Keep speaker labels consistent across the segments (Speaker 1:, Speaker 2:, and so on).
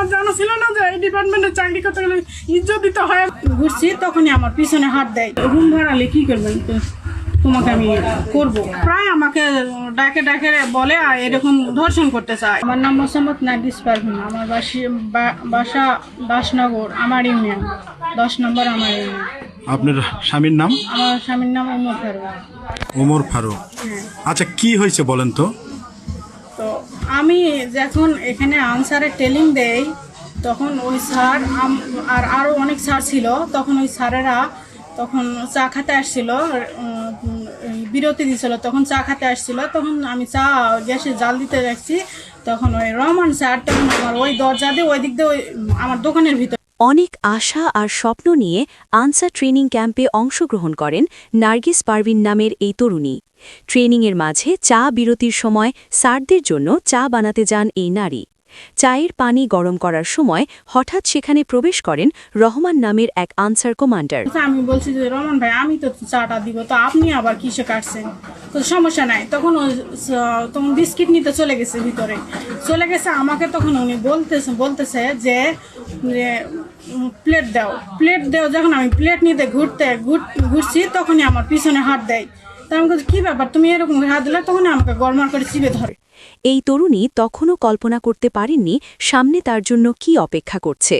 Speaker 1: আমার জানা ছিল না যে এই ডিপার্টমেন্টে চাকরি করতে গেলে ইজ্জত দিতে হয়। ঘুরছি তখনই আমার পিছনে হাত দেয়, রুম ভাড়ালে কি করবেন, তোমাকে আমি করব। প্রায় আমাকে ডাকে ডাকে বলে আর এরকম ধর্ষণ করতে চায়। আমার নাম মোসাম্মদ নার্গিস পারভিন, আমার বাসা দাসনগর, আমার ইউনিয়ন 10 নম্বর আমার ইউনিয়ন।
Speaker 2: আপনার স্বামীর নাম?
Speaker 1: আমার স্বামীর নাম ওমর ফারুক।
Speaker 2: ওমর ফারুক। আচ্ছা, কি হয়েছে বলেন তো?
Speaker 1: তো আমি যখন এখানে আনসারে ট্রেনিং দেই তখন ওই স্যার আর আরও অনেক স্যার ছিল, তখন ওই স্যারেরা তখন চা খেতে আসছিল, বিরতি দিছিল, তখন চা খেতে আসছিল। তখন আমি চা গ্যাসে জাল দিতে যাচ্ছি, তখন ওই রহমান স্যার তখন আমার ওই দরজা দিয়ে ওই দিক দিয়ে ওই আমার দোকানের ভিতরে।
Speaker 3: অনেক আশা আর স্বপ্ন নিয়ে আনসার ট্রেনিং ক্যাম্পে অংশগ্রহণ করেন নার্গিস পারভিন নামের এই তরুণী। ট্রেনিংয়ের মাঝে চা বিরতির সময় স্যারদের জন্য চা বানাতে যান এই নারী। চায়ের পানি গরম করার সময় হঠাৎ সেখানে প্রবেশ করেন রহমান নামের এক আনসার কমান্ডার।
Speaker 1: আমি বলছি যে রহমান ভাই, আমি তো চাটা দিব, তো আপনি আবার কিসে কাটছেন? তো সমস্যা নাই। তখন বিস্কিট নিতে চলে গেছে, ভিতরে চলে গেছে। আমাকে তখন উনি বলতেছে যে প্লেট দাও, প্লেট দাও। যখন আমি প্লেট নিতে ঘুরছি তখনই আমার পিছনে হাত দেয়। তা আমি বলছি, কি ব্যাপার, তুমি এরকম হাত দিলে? তখন আমাকে গরমার করে চিপে ধরে।
Speaker 3: এই তরুণী তখনও কল্পনা করতে পারেননি সামনে তার জন্য কি অপেক্ষা করছে।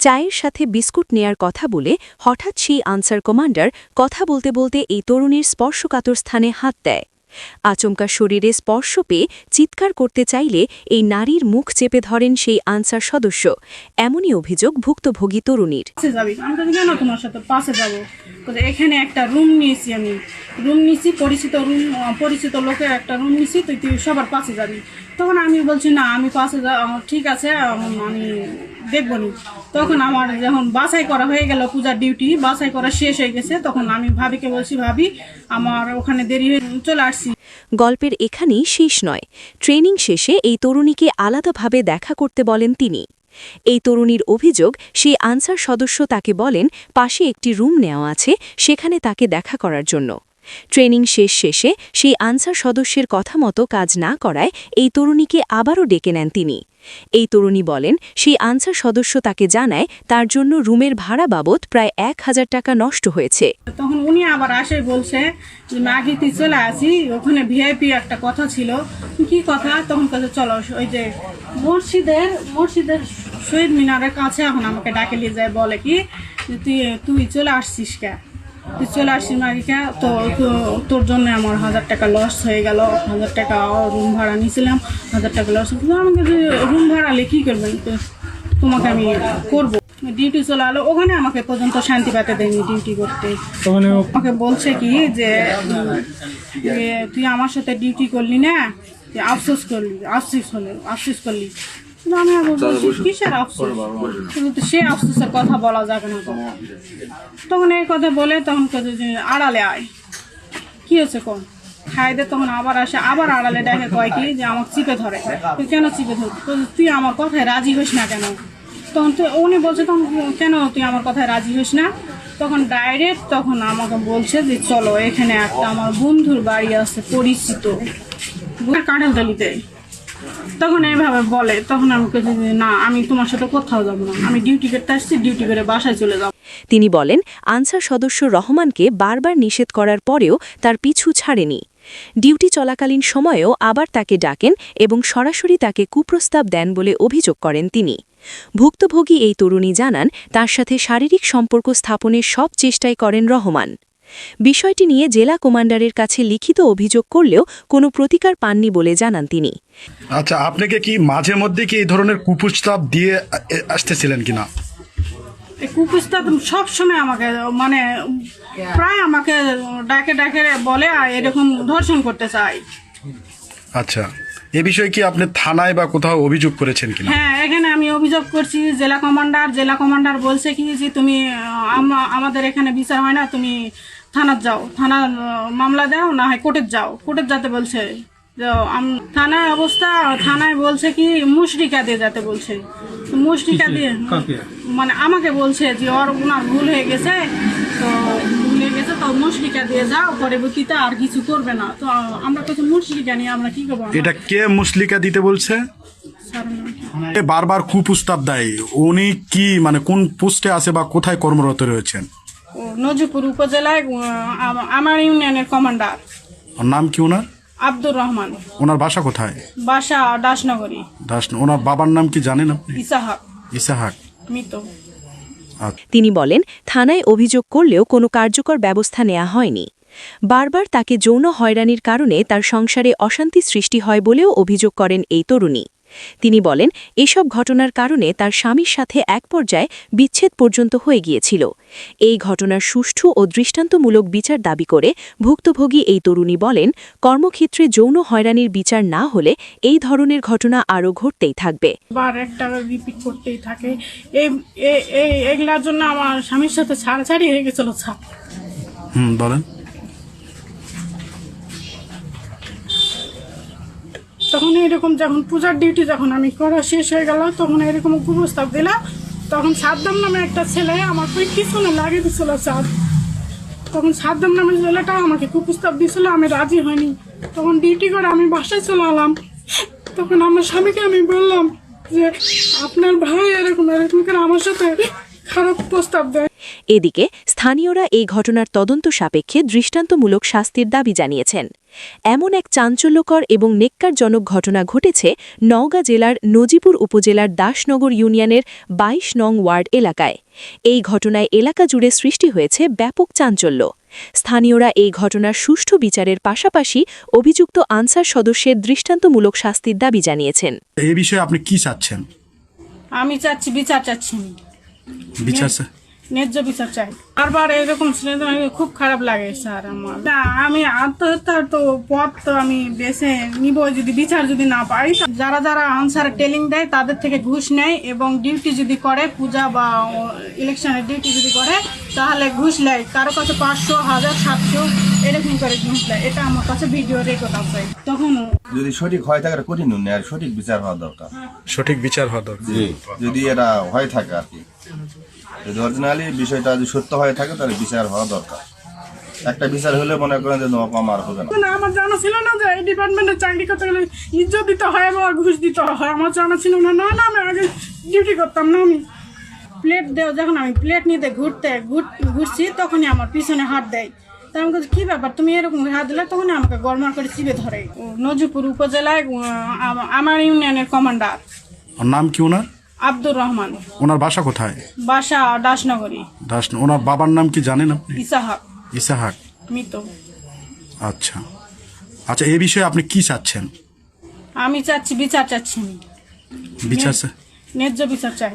Speaker 3: চায়ের সাথে বিস্কুট নেয়ার কথা বলে হঠাৎ সেই আনসার কমান্ডার কথা বলতে বলতে এই তরুণীর স্পর্শকাতর স্থানে হাত দেয়। আচমকা শরীরে স্পর্শ পেয়ে চিৎকার করতে চাইলে এই নারীর মুখ চেপে ধরেন সেই আনসার সদস্য। এমনই অভিযোগ ভুক্তভোগী তরুণীর।
Speaker 1: কেন তোমার সাথে পাশে যাবো? এখানে একটা রুম নিয়েছি, আমি রুম নিয়েছি, পরিচিত লোকের একটা রুম নিয়েছি, তুই সবার পাশে যাবি। তখন আমি বলছি না, আমি পাশে ঠিক আছে, আমি দেখবো নি। তখন আমার যখন বাছাই করা হয়ে গেল, পূজার ডিউটি বাছাই করা শেষ হয়ে গেছে, তখন আমি ভাবিকে বলছি, ভাবি আমার ওখানে দেরি হয়ে চলে আসছি।
Speaker 3: গল্পের এখানেই শেষ নয়। ট্রেনিং শেষে এই তরুণীকে আলাদাভাবে দেখা করতে বলেন তিনি। এই তরুণীর অভিযোগ, সেই আনসার সদস্য তাকে বলেন পাশে একটি রুম নেওয়া আছে, সেখানে তাকে দেখা করার জন্য। ট্রেনিং শেষে সেই আনসার সদস্যের কথা মতো কাজ না করায় এই তরুণীকে আবারও ডেকে নেন তিনি। এই তরুণী বলেন সেই আনসার সদস্য তাকে জানায় তার জন্য রুমের ভাড়া বাবদ প্রায় 1000 টাকা নষ্ট হয়েছে।
Speaker 1: তখন উনি আবার আসে বলছে যে মাগি তুই চলে আসি, ওখানে ভিআইপি একটা কথা ছিল। কি কথা? তখন কাছে চলো ওই যে মসজিদের শহীদ মিনারের কাছে, এখন আমাকে ডাকে নিয়ে যায়, বলে কি তুই চলে আসছিস কে, তুই চলে আসছিস মাগিকা, তো তোর জন্য আমার 1000 টাকা লস হয়ে গেল। 1000 টাকা রুম ভাড়া নিয়েছিলাম, 1000 টাকা লস। আমাকে রুম ভাড়ালে কি করবেন, তোমাকে আমি করবো। ডিউটি চলে আলো, ওখানে আমাকে পর্যন্ত শান্তি পাতে দেয়নি ডিউটি করতে। আমাকে বলছে কি যে তুই আমার সাথে ডিউটি করলি না, আফসোস করলি। আমি বলছি কিসের আফসোস? সে আফসোসের কথা বলা যাবে না। তখন এই কথা বলে তখন আড়ালে আয়, কি হয়েছে কম খাই দে। তখন আবার আসে, আবার আড়ালে দেখে কয় কি যে আমাকে চিপে ধরে। তুই কেন চিপে ধর? তুই আমার কথায় রাজি হইস না কেন? তখন উনি বলছে, তখন কেন তুই আমার কথায় রাজি হইস না? তখন ডাইরেক্ট তখন আমাকে বলছে যে চলো এখানে একটা আমার বন্ধুর বাড়ি আছে পরিচিত, কাঁঠালতলিতে। তখন এইভাবে বলে, তখন আমি বলছি যে না, আমি তোমার সাথে কোথাও যাবো না, আমি ডিউটি করতে আসছি, ডিউটি করে বাসায় চলে যাবো।
Speaker 3: তিনি বলেন আনসার সদস্য রহমানকে বারবার নিষেধ করার পরেও তার পিছু ছাড়েনি। ডিউটি চলাকালীন সময়েও আবার তাকে ডাকেন এবং সরাসরি তাকে কুপ্রস্তাব দেন বলে অভিযোগ করেন তিনি। ভুক্তভোগী এই তরুণী জানান তার সাথে শারীরিক সম্পর্ক স্থাপনের সব চেষ্টাই করেন রহমান। বিষয়টি নিয়ে জেলা কমান্ডারের কাছে লিখিত অভিযোগ করলেও কোনো প্রতিকার পাননি বলে জানান তিনি।
Speaker 2: আচ্ছা, আপনাকে কি মাঝে মধ্যে কি এই ধরনের কুপ্রস্তাব দিয়ে আসতেছিলেন কিনা?
Speaker 1: কুপ্রস্তাব সবসময় আমাকে মানে প্রায় আমাকে ডাকে ডাকে বলে আর এরকম ধর্ষণ করতে চায়।
Speaker 2: আচ্ছা, এ বিষয়ে কি আপনি থানায় বা কোথাও অভিযোগ করেছেন কিনা?
Speaker 1: হ্যাঁ, এখানে আমি অভিযোগ করছি। জেলা কমান্ডার বলছে কি যে তুমি আমাদের এখানে বিচার হয় না, তুমি থানার যাও, থানা মামলা দাও, না হয় কোর্টে যাও। কোর্টে যেতে বলছে। থানায় বলছে কি মুশরিকা দিয়ে যেতে বলছে। মুশরিকা দিয়ে মানে আমাকে বলছে যে ওনার ভুল হয়ে গেছে, তো মুশরিকা দিয়ে যাও, পরবর্তীতে আর কিছু করবে না। তো আমরা কিছু মুশরিকা নিয়ে আমরা কি করবো?
Speaker 2: এটা কে মুশরিকা দিতে বলছে? এ বারবার কুপ্রস্তাব দেয়, উনি কি মানে কোন পোস্টে আছে বা কোথায় কর্মরত রয়েছেন?
Speaker 1: ও নজিপুর উপজেলায় আমার ইউনিয়নের কমান্ডার।
Speaker 2: ওর নাম কি ওনার?
Speaker 1: আব্দুর রহমান।
Speaker 2: ওনার বাসা কোথায়?
Speaker 1: বাসা দাসনগরী।
Speaker 2: ওনার বাবার নাম কি জানেন আপনি?
Speaker 1: ইসাহাক।
Speaker 2: ইসাহাক।
Speaker 1: মৃত।
Speaker 3: তিনি বলেন, থানায় অভিযোগ করলেও কোনো কার্যকর ব্যবস্থা নেওয়া হয়নি। বারবার তাকে যৌন হয়রানির কারণে তার সংসারে অশান্তি সৃষ্টি হয় বলেও অভিযোগ করেন এই তরুণী। তিনি বলেন, এসব ঘটনার কারণে তার স্বামীর সাথে এক পর্যায়ে বিচ্ছেদ পর্যন্ত হয়ে গিয়েছিল। এই ঘটনার সুষ্ঠু ও দৃষ্টান্তমূলক বিচার দাবি করে ভুক্তভোগী এই তরুণী বলেন, কর্মক্ষেত্রে যৌন হয়রানির বিচার না হলে এই ধরনের ঘটনা আরও ঘটতেই থাকবে।
Speaker 1: বার একটা রিপিট করতেই থাকে। এগুলার জন্য আমার স্বামীর সাথে ছাড়াছাড়ি হয়ে গেছিল।
Speaker 2: বলেন।
Speaker 1: তখন এরকম যখন পূজার ডিউটি যখন আমি করা শেষ হয়ে গেল, তখন এরকম কুপ্রস্তাব দিলাম। তখন সাদ্দাম নামে একটা ছেলে আমার পিছনে লাগিয়ে দিছিল চাঁদ। তখন সাদ্দাম নামের ছেলেটা আমাকে কুপ্রস্তাব দিয়েছিল, আমি রাজি হয়নি। তখন ডিউটি করে আমি বাসায় চলে এলাম। তখন আমার স্বামীকে আমি বললাম যে আপনার ভাই এরকম এরকম করে আমার সাথে খারাপ প্রস্তাব দেয়।
Speaker 3: এদিকে স্থানীয়রা এই ঘটনার তদন্ত সাপেক্ষে দৃষ্টান্তমূলক শাস্তির দাবি জানিয়েছেন। এমন এক চাঞ্চল্যকর এবং নেক্কারজনক ঘটনা ঘটেছে নওগাঁ জেলার নজিপুর উপজেলার দাসনগর ইউনিয়নের ২২ নং ওয়ার্ড এলাকায়। এই ঘটনায় এলাকা জুড়ে সৃষ্টি হয়েছে ব্যাপক চাঞ্চল্য। স্থানীয়রা এই ঘটনার সুষ্ঠু বিচারের পাশাপাশি অভিযুক্ত আনসার সদস্যের দৃষ্টান্তমূলক শাস্তির দাবি জানিয়েছেন।
Speaker 2: এই বিষয়ে আপনি কি চাচ্ছেন?
Speaker 1: আমি চাচ্ছি বিচার চাচ্ছি।
Speaker 2: বিচার
Speaker 1: ন্যায্য বিচার চাই। বারবার এরকম খুব খারাপ লাগে স্যার আমার। না, আমি আত্মহত্যার তো পথ তো আমি বেছে নিব যদি বিচার যদি না পাই। যারা যারা আনসার ট্রেনিং দেয় তাদের থেকে ঘুষ নেয় এবং ডিউটি যদি করে পূজা বা ইলেকশনের ডিউটি যদি করে তাহলে ঘুষ নেয়। কারো কাছে ৫০০, ১০০০, ৭০০ এরকম করে ঘুষ নেয়। এটা আমার কাছে ভিডিও রেকর্ড আছে। তখন
Speaker 4: যদি সঠিক হয় থাকে কঠিন আর সঠিক বিচার হওয়া দরকার।
Speaker 2: সঠিক বিচার হওয়া দরকার।
Speaker 4: যদি এটা হয়ে থাকে আর কি, যদি অরিজিনালি বিষয়টা যদি সত্য হয়ে থাকে তাহলে বিচার হওয়া দরকার। একটা বিচার হলে মনে করেন যে কম আর হবে না।
Speaker 1: আমার জানা ছিল না যে এই ডিপার্টমেন্টে চাকরি করতে গেলে ইজ্জত দিতে হয় বা ঘুষ দিতে হয়। আমার জানা ছিল না। না আমি আগে ডিউটি করতাম না। আমি প্লেট দেও যখন আমি প্লেট নিতে ঘুরছি তখনই আমার পিছনে হাত দেয়। তা আমি বলছি, কী ব্যাপার তুমি এরকম হাত দিলে? তখনই আমাকে গরমার করে চিপে ধরে। নজিপুর উপজেলায় আমার ইউনিয়নের কমান্ডার।
Speaker 2: ওর নাম কি ওনার?
Speaker 1: আব্দুর রহমান।
Speaker 2: ওনার বাসা কোথায়?
Speaker 1: বাসা দাসনগরী।
Speaker 2: ওনার বাবার নাম কি জানেন আপনি?
Speaker 1: ইসাহাক।
Speaker 2: ইসাহাক।
Speaker 1: মৃত।
Speaker 2: আচ্ছা আচ্ছা, এই বিষয়ে আপনি কি চাচ্ছেন?
Speaker 1: আমি চাচ্ছি বিচার চাচ্ছি।
Speaker 2: বিচার
Speaker 1: ন্যায্য বিচার চাই।